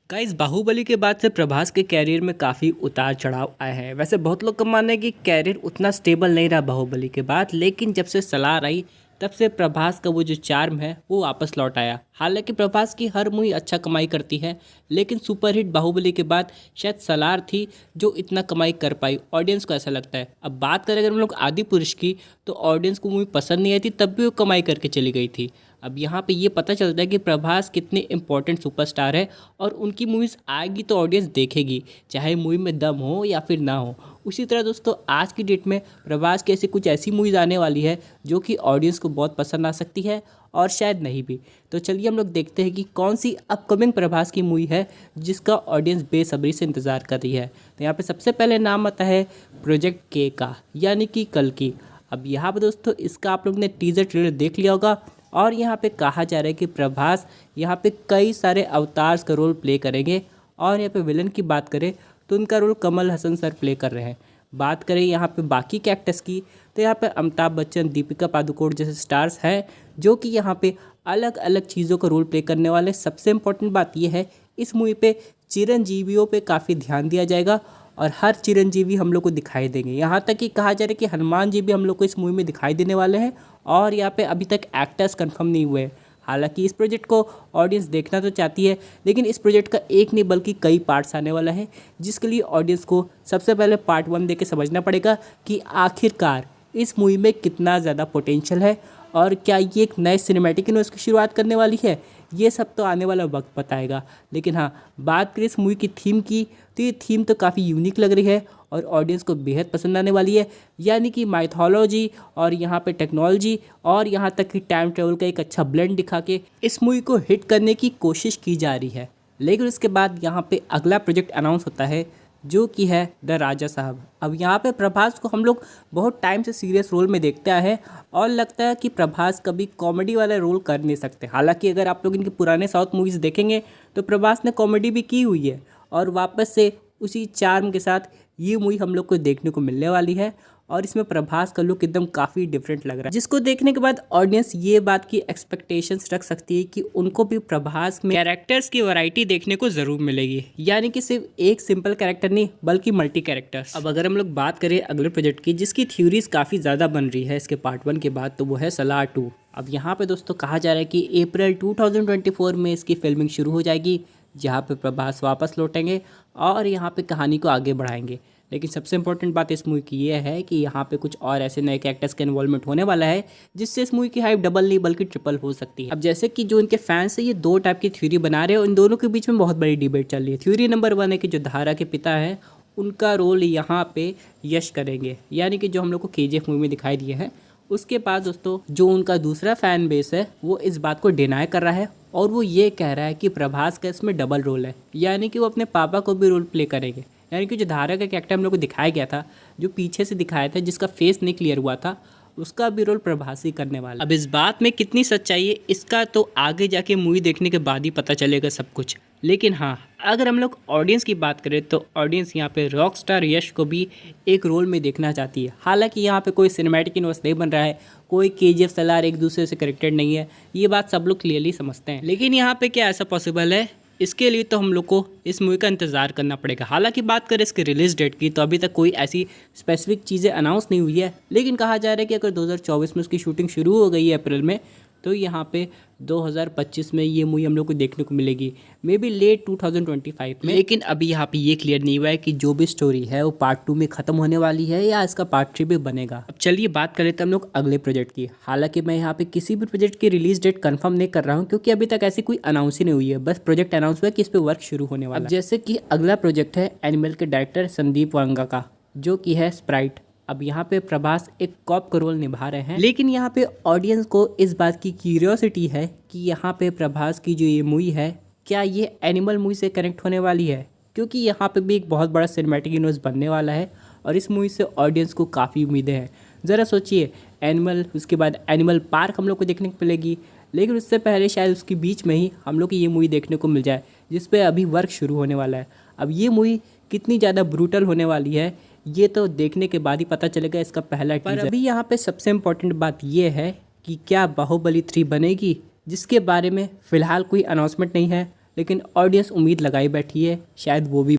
Guys Baahubali के बाद से प्रभास के कैरियर में काफ़ी उतार चढ़ाव आए हैं। वैसे बहुत लोग का मानना है कि कैरियर उतना स्टेबल नहीं रहा बाहुबली के बाद, लेकिन जब से सलार आई तब से प्रभास का वो जो चार्म है वो वापस लौट आया। हालांकि प्रभास की हर मूवी अच्छा कमाई करती है, लेकिन सुपरहिट बाहुबली के बाद शायद सलार थी जो इतना कमाई कर पाई, ऑडियंस को ऐसा लगता है। अब बात करें अगर हम लोग आदि पुरुष की, तो ऑडियंस को मूवी पसंद नहीं आई थी, तब भी वो कमाई करके चली गई थी। अब यहाँ पे ये पता चलता है कि प्रभास कितने इंपॉर्टेंट सुपरस्टार है और उनकी मूवीज़ आएगी तो ऑडियंस देखेगी, चाहे मूवी में दम हो या फिर ना हो। उसी तरह दोस्तों आज की डेट में प्रभास की ऐसी कुछ ऐसी मूवीज़ आने वाली है जो कि ऑडियंस को बहुत पसंद आ सकती है और शायद नहीं भी। तो चलिए हम लोग देखते हैं कि कौन सी अपकमिंग प्रभास की मूवी है जिसका ऑडियंस बेसब्री से इंतज़ार कर रही है। तो यहाँ पे सबसे पहले नाम आता है प्रोजेक्ट के का, यानी कि कल की। अब यहाँ पे दोस्तों इसका आप लोग ने टीजर ट्रेलर देख लिया होगा और यहाँ पे कहा जा रहा है कि प्रभास यहाँ पे कई सारे अवतार्स का रोल प्ले करेंगे। और यहाँ पे विलन की बात करें तो उनका role Kamal Haasan sir play कर रहे हैं। बात करें यहाँ पे बाकी के एक्टर्स की, तो यहाँ पे अमिताभ बच्चन, दीपिका पादुकोण जैसे स्टार्स हैं जो कि यहाँ पे अलग अलग चीज़ों का रोल प्ले करने वाले। सबसे इम्पोर्टेंट बात यह है इस मूवी पे चिरंजीवियों पे काफ़ी ध्यान दिया जाएगा और हर चिरंजीवी हम लोग को दिखाई देंगे। यहाँ तक कि कहा जा रहा है कि हनुमान जी भी हम लोग को इस मूवी में दिखाई देने वाले हैं और यहाँ पे अभी तक एक्टर्स कंफर्म नहीं हुए हैं। हालांकि इस प्रोजेक्ट को ऑडियंस देखना तो चाहती है, लेकिन इस प्रोजेक्ट का एक नहीं बल्कि कई पार्ट्स आने वाला है, जिसके लिए ऑडियंस को सबसे पहले पार्ट 1 देख के समझना पड़ेगा कि आखिरकार इस मूवी में कितना ज़्यादा पोटेंशियल है और क्या ये एक नए सिनेमैटिक यूनिवर्स की शुरुआत करने वाली है। ये सब तो आने वाला वक्त बताएगा। लेकिन हाँ, बात करें इस मूवी की थीम की, तो ये थीम तो काफ़ी यूनिक लग रही है और ऑडियंस को बेहद पसंद आने वाली है। यानी कि माइथोलॉजी और यहाँ पे टेक्नोलॉजी और यहाँ तक कि टाइम ट्रेवल का एक अच्छा ब्लेंड दिखा के इस मूवी को हिट करने की कोशिश की जा रही है। लेकिन उसके बाद यहाँ पे अगला प्रोजेक्ट अनाउंस होता है जो कि है द राजा साहब। अब यहाँ पे प्रभास को हम लोग बहुत टाइम से सीरियस रोल में देखते आए हैं और लगता है कि प्रभास कभी कॉमेडी वाला रोल कर नहीं सकते। हालांकि अगर आप लोग इनके पुराने साउथ मूवीज़ देखेंगे तो प्रभास ने कॉमेडी भी की हुई है और वापस से उसी चार्म के साथ ये मूवी हम लोग को देखने को मिलने वाली है और इसमें प्रभास का लुक एकदम काफ़ी डिफरेंट लग रहा है, जिसको देखने के बाद ऑडियंस ये बात की एक्सपेक्टेशंस रख सकती है कि उनको भी प्रभास में कैरेक्टर्स की वैरायटी देखने को ज़रूर मिलेगी। यानी कि सिर्फ एक सिंपल कैरेक्टर नहीं बल्कि मल्टी कैरेक्टर्स। अब अगर हम लोग बात करें अगले प्रोजेक्ट की जिसकी थ्योरीज काफ़ी ज़्यादा बन रही है इसके पार्ट 1 के बाद, तो वो है सलार 2। अब यहाँ पर दोस्तों कहा जा रहा है कि अप्रैल 2024 में इसकी फिल्मिंग शुरू हो जाएगी, जहाँ पे प्रभास वापस लौटेंगे और यहाँ पे कहानी को आगे बढ़ाएंगे। लेकिन सबसे इंपॉर्टेंट बात इस मूवी की ये है कि यहाँ पे कुछ और ऐसे नए कैरेक्टर्स का इन्वॉल्वमेंट होने वाला है जिससे इस मूवी की हाइप डबल नहीं बल्कि ट्रिपल हो सकती है। अब जैसे कि जो इनके फैंस है ये दो टाइप की थ्योरी बना रहे हैं और इन दोनों के बीच में बहुत बड़ी डिबेट चल रही है। थ्योरी नंबर 1 है कि जो धारा के पिता है उनका रोल यहाँ पे यश करेंगे, यानी कि जो हम लोग को KGF मूवी में दिखाई दिए है। उसके बाद दोस्तों जो उनका दूसरा फैन बेस है वो इस बात को डिनाई कर रहा है और वो ये कह रहा है कि प्रभास का इसमें डबल रोल है, यानी कि वो अपने पापा को भी रोल प्ले करेंगे। यानी कि जो धारा का कैरेक्टर हम लोग को दिखाया गया था, जो पीछे से दिखाया था, जिसका फेस नहीं क्लियर हुआ था, उसका भी रोल प्रभास ही करने वाला। अब इस बात में कितनी सच्चाई है इसका तो आगे जाके मूवी देखने के बाद ही पता चलेगा सब कुछ। लेकिन हाँ, अगर हम लोग ऑडियंस की बात करें तो ऑडियंस यहाँ पे रॉक स्टार यश को भी एक रोल में देखना चाहती है। हालांकि यहाँ पे कोई सिनेमैटिक यूनिवर्स नहीं बन रहा है, कोई KGF सलार एक दूसरे से कनेक्टेड नहीं है, ये बात सब लोग क्लियरली समझते हैं। लेकिन यहाँ पे क्या ऐसा पॉसिबल है, इसके लिए तो हम लोग को इस मूवी का इंतज़ार करना पड़ेगा। हालांकि बात करें इसके रिलीज़ डेट की तो अभी तक कोई ऐसी स्पेसिफिक चीज़ें अनाउंस नहीं हुई है, लेकिन कहा जा रहा है कि अगर 2024 में उसकी शूटिंग शुरू हो गई है अप्रैल में, तो यहाँ पे 2025 में ये मूवी हम लोग को देखने को मिलेगी, मे बी लेट 2025 में। लेकिन अभी यहाँ पे ये क्लियर नहीं हुआ है कि जो भी स्टोरी है वो पार्ट 2 में ख़त्म होने वाली है या इसका पार्ट 3 भी बनेगा। अब चलिए बात कर लेते हैं हम लोग अगले प्रोजेक्ट की। हालांकि मैं यहाँ पे किसी भी प्रोजेक्ट की रिलीज डेट कंफर्म नहीं कर रहा हूँ क्योंकि अभी तक ऐसी कोई अनाउंस ही नहीं हुई है, बस प्रोजेक्ट अनाउंस हुआ है कि इस पर वर्क शुरू होने वाला है। जैसे कि अगला प्रोजेक्ट है एनिमल के डायरेक्टर संदीप वांगा का, जो कि है स्प्राइट। अब यहाँ पे प्रभास एक कॉप का रोल निभा रहे हैं, लेकिन यहाँ पे ऑडियंस को इस बात की क्यूरियोसिटी है कि यहाँ पे प्रभास की जो ये मूवी है क्या ये एनिमल मूवी से कनेक्ट होने वाली है, क्योंकि यहाँ पे भी एक बहुत बड़ा सिनेमैटिक यूनिवर्स बनने वाला है और इस मूवी से ऑडियंस को काफ़ी उम्मीदें हैं। ज़रा सोचिए, एनिमल, उसके बाद एनिमल पार्क हम लोग को देखने को मिलेगी, लेकिन उससे पहले शायद उसके बीच में ही हम लोग को ये मूवी देखने को मिल जाए जिस पर अभी वर्क शुरू होने वाला है। अब ये मूवी कितनी ज़्यादा ब्रूटल होने वाली है ये तो देखने के बाद ही पता चलेगा इसका पहला टीजर। पर अभी यहाँ पे सबसे इम्पोर्टेंट बात ये है कि क्या बाहुबली 3 बनेगी, जिसके बारे में फ़िलहाल कोई अनाउंसमेंट नहीं है, लेकिन ऑडियंस उम्मीद लगाई बैठी है शायद वो भी